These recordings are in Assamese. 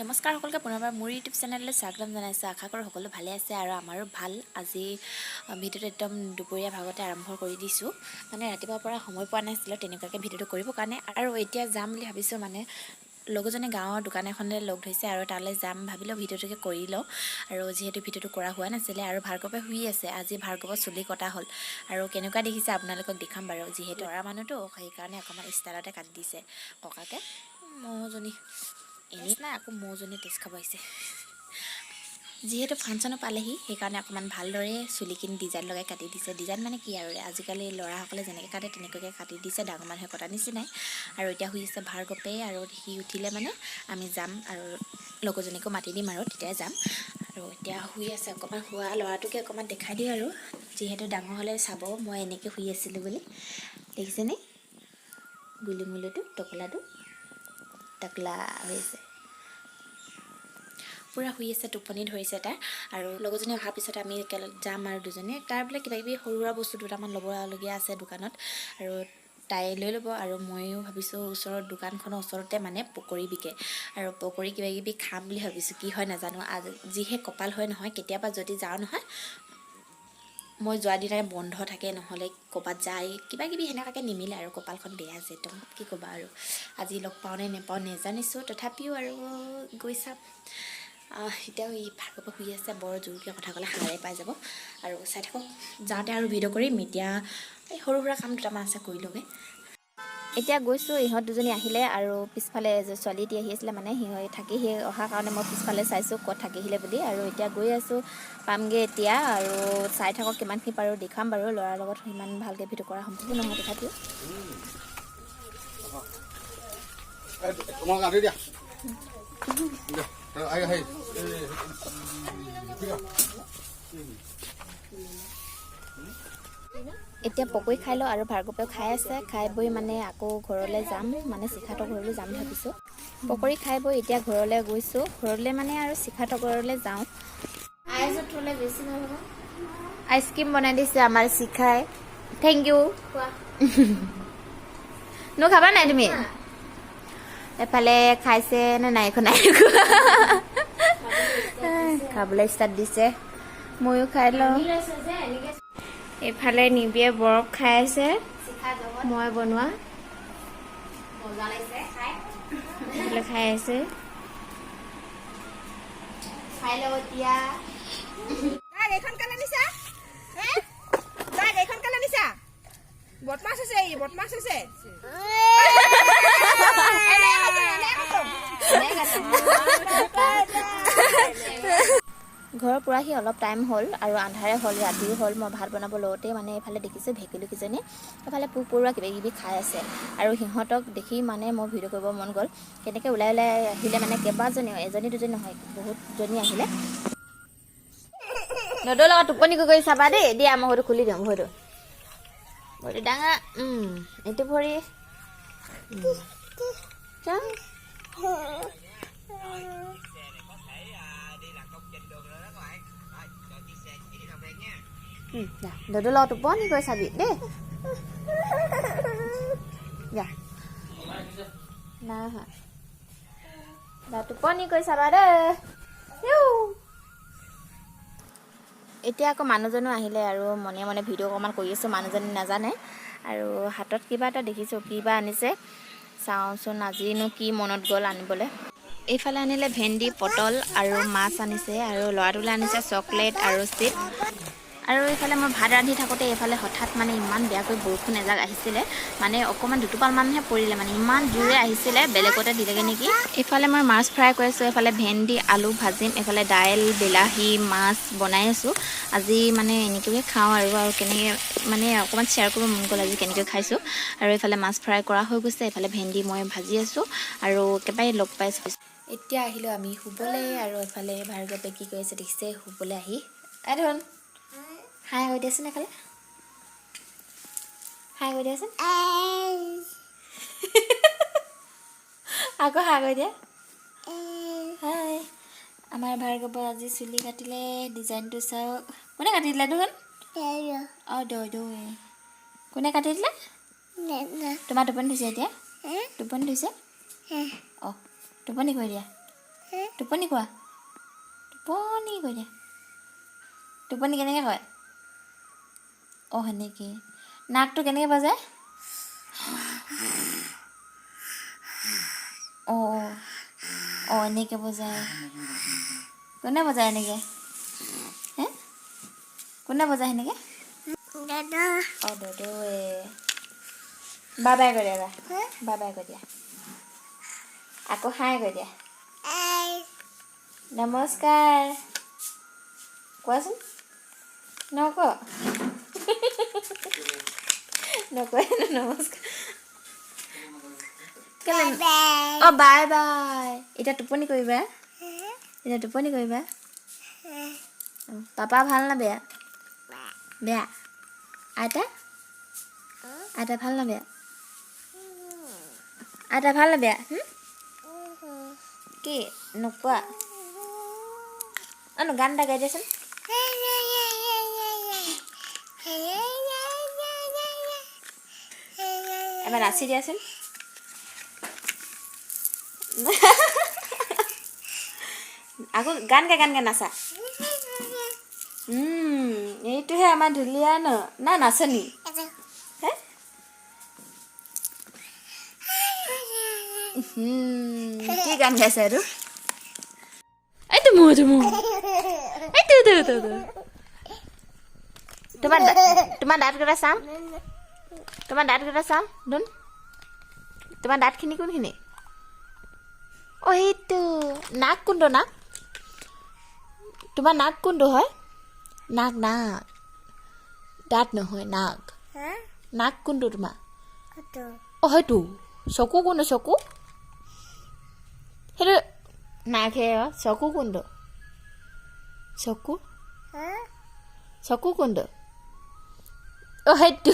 নমস্কাৰ সকলকে পুনৰবাৰ মোৰ ইউটিউব চেনেললৈ স্বাগতম জনাইছোঁ। আশা কৰোঁ সকলো ভালে আছে আৰু আমাৰো ভাল। আজি ভিডিঅ'টো একদম দুপৰীয়া ভাগতে আৰম্ভ কৰি দিছোঁ। মানে ৰাতিপুৱাৰ পৰা সময় পোৱা নাছিলোঁ তেনেকুৱাকৈ ভিডিঅ'টো কৰিবৰ কাৰণে, আৰু এতিয়া যাম বুলি ভাবিছোঁ। মানে লগৰজনী গাঁৱৰ দোকান এখনলৈ লগ ধৰিছে আৰু তালৈ যাম ভাবিলেও ভিডিঅ'টোকে কৰি লওঁ। আৰু যিহেতু ভিডিঅ'টো কৰা হোৱা নাছিলে আৰু ভাৰ্গৱে শুই আছে। আজি ভাৰ্গৱৰ চুলি কটা হ'ল আৰু কেনেকুৱা দেখিছে আপোনালোকক দেখাম বাৰু। যিহেতু ল'ৰা মানুহটো সেইকাৰণে অকণমান ষ্টাইলতে কাটি দিছে ককাকে। মৌজনী এনেই নাই, আকৌ মৌজনী তেজ খাব আহিছে। যিহেতু ফাংচনো পালেহি সেইকাৰণে অকণমান ভালদৰে চুলিখিনি ডিজাইন লগাই কাটি দিছে। ডিজাইন মানে কি আৰু, আজিকালি ল'ৰাসকলে যেনেকৈ কাটে তেনেকুৱাকৈ কাটি দিছে, ডাঙৰ মানুহে কটা নিচিনাই। আৰু এতিয়া শুই আছে ভাৰ্গৱে, আৰু সি উঠিলে মানে আমি যাম আৰু লগৰজনীকো মাতি দিম আৰু তেতিয়াই যাম। আৰু এতিয়া শুই আছে, অকণমান শুৱা ল'ৰাটোকে অকণমান দেখাই দিওঁ আৰু, যিহেতু ডাঙৰ হ'লে চাব মই এনেকৈ শুই আছিলোঁ বুলি। দেখিছেনে গুলুমুলুটো, টকলাটো টকলা হৈ আছে, পূৰা শুই আছে, টোপনি ধৰিছে তাৰ। আৰু লগৰজনী অহাৰ পিছত আমি একেলগে যাম আৰু দুজনী। তাৰ বোলে কিবাকিবি সৰু সুৰা বস্তু দুটামান ল'বলগীয়া আছে দোকানত, আৰু তাই লৈ ল'ব। আৰু ময়ো ভাবিছোঁ ওচৰৰ দোকানখনৰ ওচৰতে মানে পকৰি বিকে, আৰু পকৰি কিবাকিবি খাম বুলি ভাবিছোঁ। কি হয় নাজানো, যিহে কপাল হয় নহয়, কেতিয়াবা যদি যাওঁ নহয়, মই যোৱা দিনাই বন্ধ থাকে, নহ'লে ক'ৰবাত যায় কিবাকিবি সেনেকুৱাকৈ নিমিলে আৰু কপালখন বেয়া যে একদম, কি ক'বা আৰু। আজি লগ পাওঁ নে নেপাওঁ নেজানিছোঁ, তথাপিও আৰু গৈ চাম। এতিয়াও ই ভাৰ্গৱ শুই আছে, বৰ জোৰকৈ কথা ক'লে সাৰে পাই যাব। আৰু চাই থাকক, যাওঁতে আৰু ভিডিঅ' কৰিম। এতিয়া এই সৰু সুৰা কাম দুটামান আছে কৰি লওঁগৈ। এতিয়া গৈছোঁ, ইহঁত দুজনী আহিলে আৰু পিছফালে ছোৱালী এটি আহি আছিলে, মানে থাকি সেই অহাৰ কাৰণে মই পিছফালে চাইছোঁ ক'ত থাকি আহিলে বুলি। আৰু এতিয়া গৈ আছোঁ, পামগৈ এতিয়া। আৰু চাই থাকক কিমানখিনি পাৰোঁ দেখাম বাৰু। ল'ৰাৰ লগত সিমান ভালকৈ ভিডিঅ' কৰা সম্ভৱ নহয়, তথাপিও এতিয়া পকৰি খাই লওঁ, আৰু ভাৰ্গৱেও খাই আছে। খাই বৈ মানে আকৌ ঘৰলৈ যাম, মানে শিখাহঁতৰ ঘৰলৈ যাম বুলি ভাবিছোঁ। পকৰি খাই বৈ এতিয়া ঘৰলৈ গৈছোঁ। ঘৰলৈ মানে আৰু শিখাহঁতৰ ঘৰলৈ যাওঁ। আইচত থ'লে বেছি ভাল হ'ব। আইচক্ৰীম বনাই দিছে আমাৰ শিখাই, থেংক ইউ। নো খাবা নাই তুমি? এফালে খাইছে নে নাই একো নাই খাবলৈ ষ্টাৰ্ট দিছে, ময়ো খাই লওঁ। এইফালে নিবিয়ে বৰফ খাই আছে, মই বনোৱা এইফালে খাই আছে। খাই লওঁ এতিয়া। বদমাছ আছে, ই বদমাছ আছে। ঘৰৰ পোৱাহি অলপ টাইম হ'ল আৰু আন্ধাৰে হ'ল, ৰাতিও হ'ল। মই ভাত বনাব লওঁতেই মানে এইফালে দেখিছোঁ ভেকুলীকেইজনী এইফালে পোক পৰুৱা কিবাকিবি খাই আছে। আৰু সিহঁতক দেখি মানে মোৰ ভিডিঅ' কৰিব মন গ'ল। কেনেকৈ ওলাই ওলাই আহিলে, মানে কেইবাজনীও, এজনী দুজনী নহয়, বহুতজনী আহিলে। নদৌৰ লগত টোপনি কৰি চাবা দেই। দিয়া মই ভৰিটো খুলি দিওঁ, ভৰিটো ডাঙৰ, এইটো ভৰি দদৌৰ লগত টোপনি কৰি চাবি দেই। টোপনি কৰি চাবা দেই। এতিয়া আকৌ মানুহজনো আহিলে আৰু মনে মনে ভিডিঅ' অকণমান কৰি আছোঁ। মানুহজনে নাজানে, আৰু হাতত কিবা এটা দেখিছোঁ, কিবা আনিছে চাওঁচোন, আজিনো কি মনত গ'ল আনিবলৈ। এইফালে আনিলে ভেন্দি, পটল আৰু মাছ আনিছে, আৰু ল'ৰাটোলৈ আনিছে চকলেট আৰু চিপ। আৰু এইফালে মই ভাত ৰান্ধি থাকোঁতে এইফালে হঠাৎ মানে ইমান বেয়াকৈ বৰষুণ এজাক আহিছিলে, মানে অকণমান দুটোপালমানহে পৰিলে, মানে ইমান জোৰে আহিছিলে, বেলেগতে দিলেগৈ নেকি। এইফালে মই মাছ ফ্ৰাই কৰি আছোঁ, এইফালে ভেন্দি আলু ভাজিম, এইফালে দাইল বিলাহী মাছ বনাই আছোঁ। আজি মানে এনেকৈয়ে খাওঁ আৰু কেনেকৈ মানে অকণমান শ্বেয়াৰ কৰিব মন গ'ল আজি কেনেকৈ খাইছোঁ। আৰু এইফালে মাছ ফ্ৰাই কৰা হৈ গৈছে, এইফালে ভেন্দি মই ভাজি আছোঁ, আৰু একেবাৰে লগ পাইছোঁ। এতিয়া আহিলোঁ আমি শুবলৈ, আৰু এইফালে ভাৰ্গৱে কি কৰি আছে দেখিছে, শুবলৈ আহি ধন হাই হৈ দিয়াচোন, এইফালে হাই হৈ দিয়াচোন, আকৌ হাই হৈ দিয়া। হাই, আমাৰ ভাৰ্গৱ আজি চুলি কাটিলে, ডিজাইনটো চাওক। কোনে কাটি দিলে দেখোন? অঁ কোনে কাটি দিলে? তোমাৰ টোপনি ধৰিছে এতিয়া? টোপনি ধৰিছে? অঁ টোপনি কৰি দিয়া। টোপনি কোৱা টোপনি কৈ দিয়া টোপনি কেনেকৈ কয় অঁ সেনেকৈ নাকটো কেনেকৈ বজায় অঁ অঁ এনেকৈ বজায় কোনে বজায় এনেকৈ হে কোনে বজায় সেনেকৈ দাদা অঁ দাদুৱে বাই বাই কৈ দিয়া বাই বাই কৈ দিয়া আকৌ হাই কৈ দিয়া নমস্কাৰ কোৱাচোন নকওঁ নকয় নমস্কাৰ অঁ বাই বাই এতিয়া টোপনি কৰিবা এতিয়া টোপনি কৰিবা পাপা ভাল না বেয়া বেয়া আইতা আইতা ভাল না বেয়া আইতা ভাল না বেয়া কি নোকোৱা অঁ গান এটা গাই দিয়াচোন এবাৰ নাচি দিয়াচোন আকৌ গান গাই নাচা এইটোহে আমাৰ ঢুলীয়া ন না নাচনী হে কি গান গাইছে আৰু এইটো তোমাৰ দাঁতকেইটা চাওঁ তোমাৰ দাঁতকেইটা চাওঁ ধুন তোমাৰ দাঁতখিনি কোনখিনি অঁ সেইটো নাক কোনটো নাক তোমাৰ নাক কোনটো হয় নাক নাক দাঁত নহয় নাক নাক কোনটো তোমাৰ অঁ সেইটো চকু কোনটো চকু সেইটো নাকহে চকু কোনটো চকু চকু কোনটো অঁ সেইটো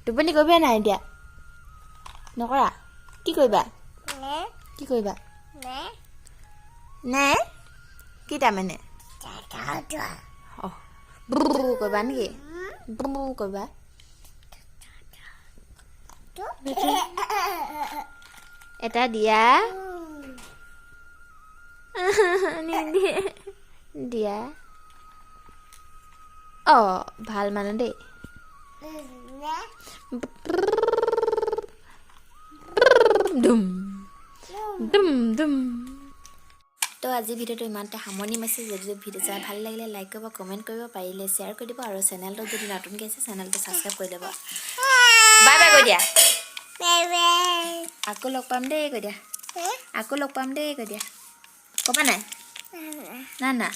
টোপনি কৰিবা নাই এতিয়া নকৰা কি কৰিবা কি কৰিবা নে কি তাৰমানে কৰিবা নেকি কৰিবা এটা দিয়া নিদিয়ে দিয়া অঁ ভাল মানুহ দেই দুম দুম দুম তো আজি ভিডিঅ'টো ইমানতে সামৰণি মাৰিছোঁ যদি ভিডিঅ' চাই ভাল লাগিলে লাইক কৰিব কমেণ্ট কৰিব পাৰিলে শ্বেয়াৰ কৰি দিব আৰু চেনেলটো যদি নতুনকৈ আছে চেনেলটো ছাবস্ক্ৰাইব কৰি দিব বাই বাই কৈ দিয়া আকৌ লগ পাম দেই কৈ দিয়া আকৌ লগ পাম দেই কৈ দিয়া ক'বা নাই না না